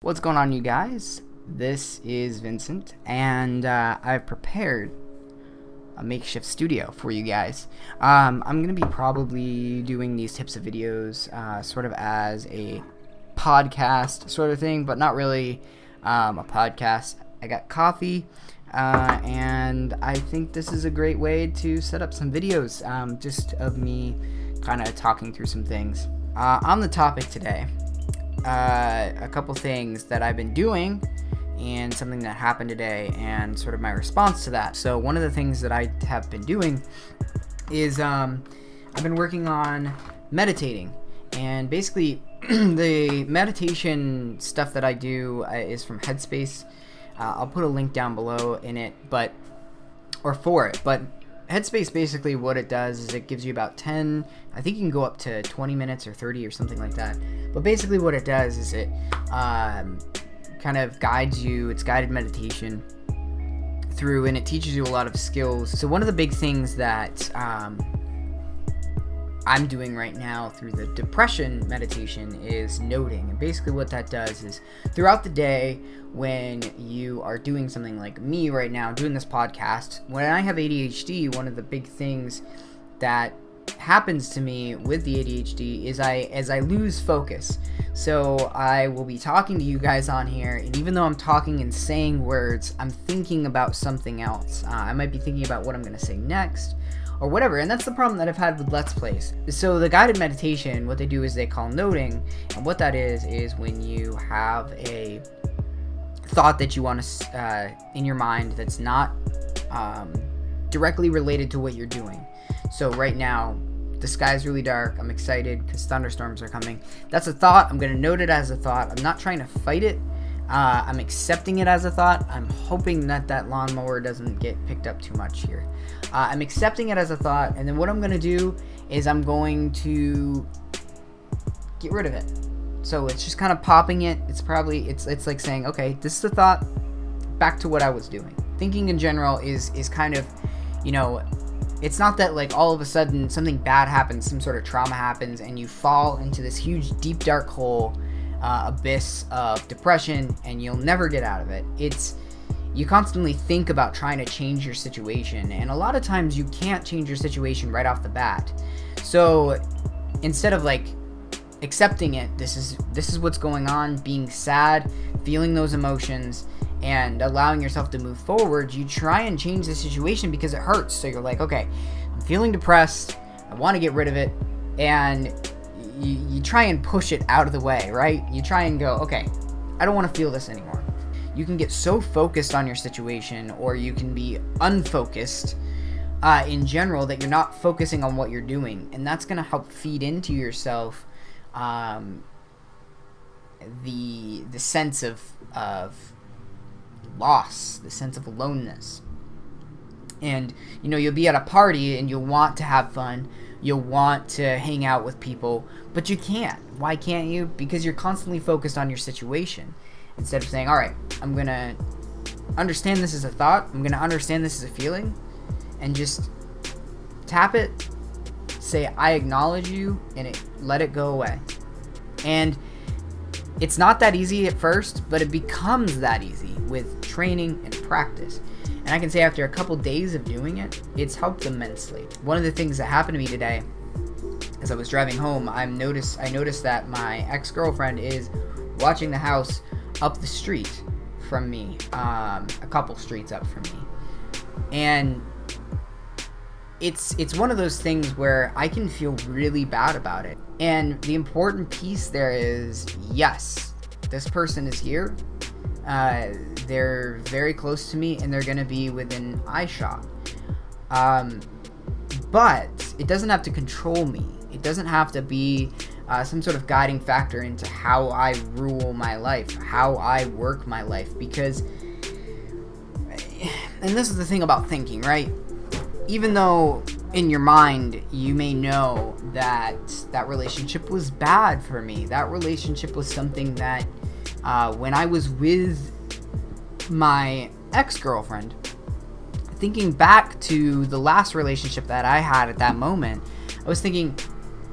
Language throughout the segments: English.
What's going on, you guys? This is Vincent, and I've prepared a makeshift studio for you guys. I'm going to be probably doing these types of videos sort of as a podcast sort of thing, but not really a podcast. I got coffee, and I think this is a great way to set up some videos just of me kind of talking through some things. On the topic today, a couple things that I've been doing and something that happened today and sort of my response to that. So one of the things that I have been doing is I've been working on meditating, and basically the meditation stuff that I do is from Headspace. I'll put a link down below in it, but Headspace, basically what it does is it gives you about 10, I think you can go up to 20 minutes or 30 or something like that. But basically what it does is it kind of guides you, it's guided meditation through, and it teaches you a lot of skills. So one of the big things that I'm doing right now through the depression meditation is noting. And basically what that does is throughout the day, when you are doing something like me right now, doing this podcast, when I have ADHD, one of the big things that happens to me with the ADHD is as I lose focus. So I will be talking to you guys on here, and even though I'm talking and saying words, I'm thinking about something else. I might be thinking about what I'm going to say next, or whatever, and that's the problem that I've had with Let's Plays. So the guided meditation, what they do is they call noting, and what that is when you have a thought that you want to in your mind that's not directly related to what you're doing. So right now, the sky's really dark. I'm excited because thunderstorms are coming. That's a thought. I'm going to note it as a thought. I'm not trying to fight it. I'm accepting it as a thought. I'm hoping that that lawnmower doesn't get picked up too much here. I'm accepting it as a thought, and then what I'm going to do is I'm going to get rid of it. So it's just kind of popping it. It's like saying, okay, this is the thought, back to what I was doing. Thinking in general is kind of, it's not that like all of a sudden something bad happens, some sort of trauma happens, and you fall into this huge deep dark hole, abyss of depression, and you'll never get out of it. It's you constantly think about trying to change your situation, and a lot of times you can't change your situation right off the bat. So instead of like accepting it, this is what's going on, being sad, feeling those emotions, and allowing yourself to move forward, you try and change the situation because it hurts. So you're like, okay, I'm feeling depressed, I want to get rid of it, and you try and push it out of the way, right? You try and go, okay, I don't want to feel this anymore. You can get so focused on your situation, or you can be unfocused in general, that you're not focusing on what you're doing, and that's going to help feed into yourself the sense of loss, the sense of aloneness. And you'll be at a party and you'll want to have fun, you'll want to hang out with people, but you can't. Why can't you? Because you're constantly focused on your situation, instead of saying, all right, I'm gonna understand this is a thought, I'm gonna understand this is a feeling, and just tap it, say I acknowledge you, and let it go away. And it's not that easy at first, but it becomes that easy with training and practice. And I can say after a couple days of doing it, it's helped immensely. One of the things that happened to me today, as I was driving home, I noticed that my ex-girlfriend is watching the house up the street from me, a couple streets up from me. And it's one of those things where I can feel really bad about it. And the important piece there is, yes, this person is here. They're very close to me, and they're going to be within eyeshot. But it doesn't have to control me. It doesn't have to be some sort of guiding factor into how I rule my life, how I work my life. Because, and this is the thing about thinking, right? Even though in your mind you may know that that relationship was bad for me, that relationship was something that when I was with my ex-girlfriend, thinking back to the last relationship that I had at that moment, I was thinking,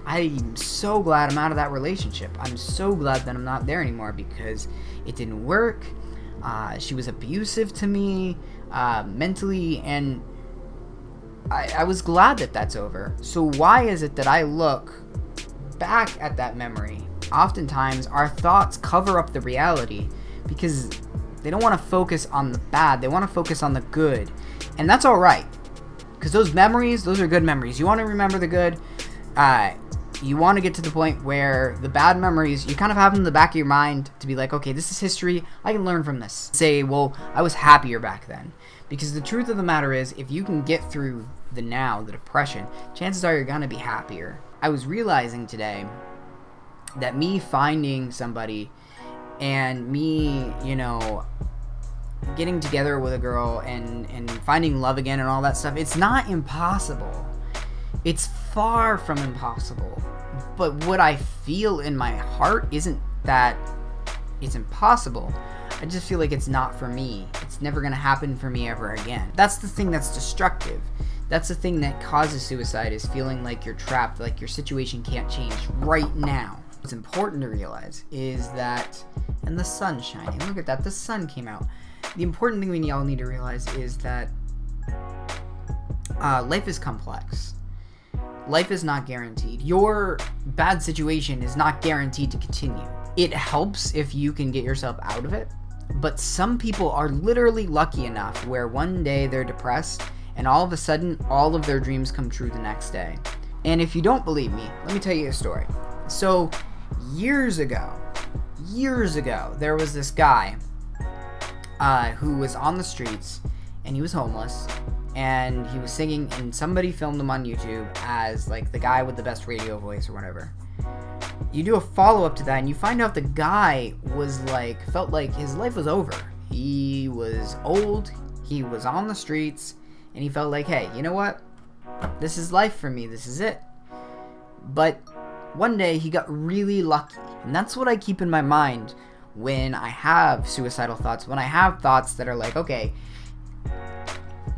I'm so glad I'm out of that relationship. I'm so glad that I'm not there anymore because it didn't work. She was abusive to me mentally, and I was glad that that's over. So why is it that I look back at that memory? Oftentimes, our thoughts cover up the reality because they don't want to focus on the bad. They want to focus on the good. And that's all right. Because those memories, those are good memories. You want to remember the good. You want to get to the point where the bad memories, you kind of have them in the back of your mind to be like, okay, this is history. I can learn from this. Say, well, I was happier back then. Because the truth of the matter is, if you can get through the now, the depression, chances are you're going to be happier. I was realizing today that me finding somebody and me, getting together with a girl and finding love again and all that stuff, it's not impossible. It's far from impossible. But what I feel in my heart isn't that it's impossible. I just feel like it's not for me. It's never going to happen for me ever again. That's the thing that's destructive. That's the thing that causes suicide, is feeling like you're trapped, like your situation can't change right now. What's important to realize is that, and the sun's shining, look at that, the sun came out. The important thing we all need to realize is that life is complex. Life is not guaranteed. Your bad situation is not guaranteed to continue. It helps if you can get yourself out of it, but some people are literally lucky enough where one day they're depressed and all of a sudden all of their dreams come true the next day. And if you don't believe me, let me tell you a story. So years ago, there was this guy who was on the streets, and he was homeless, and he was singing, and somebody filmed him on YouTube as like the guy with the best radio voice or whatever. You do a follow-up to that, and you find out the guy was felt like his life was over. He was old, he was on the streets, and he felt like, hey, you know what? This is life for me, this is it. But one day he got really lucky, and that's what I keep in my mind when I have suicidal thoughts, when I have thoughts that are like, okay,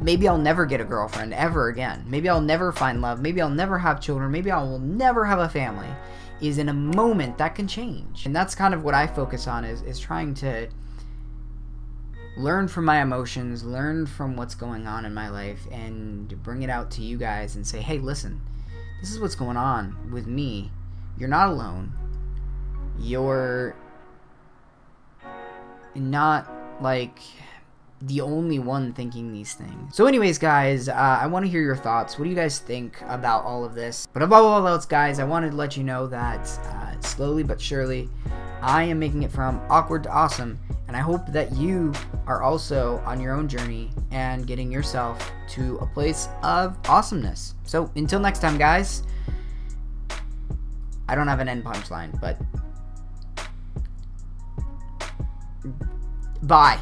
maybe I'll never get a girlfriend ever again. Maybe I'll never find love. Maybe I'll never have children. Maybe I will never have a family. Is in a moment that can change. And that's kind of what I focus on, is trying to learn from my emotions, learn from what's going on in my life, and bring it out to you guys and say, hey, listen, this is what's going on with me. You're not alone. You're not like the only one thinking these things. So anyways, guys, I want to hear your thoughts. What do you guys think about all of this? But above all else, guys, I wanted to let you know that slowly but surely, I am making it from awkward to awesome, and I hope that you are also on your own journey and getting yourself to a place of awesomeness. So until next time, guys, I don't have an end punchline, but bye.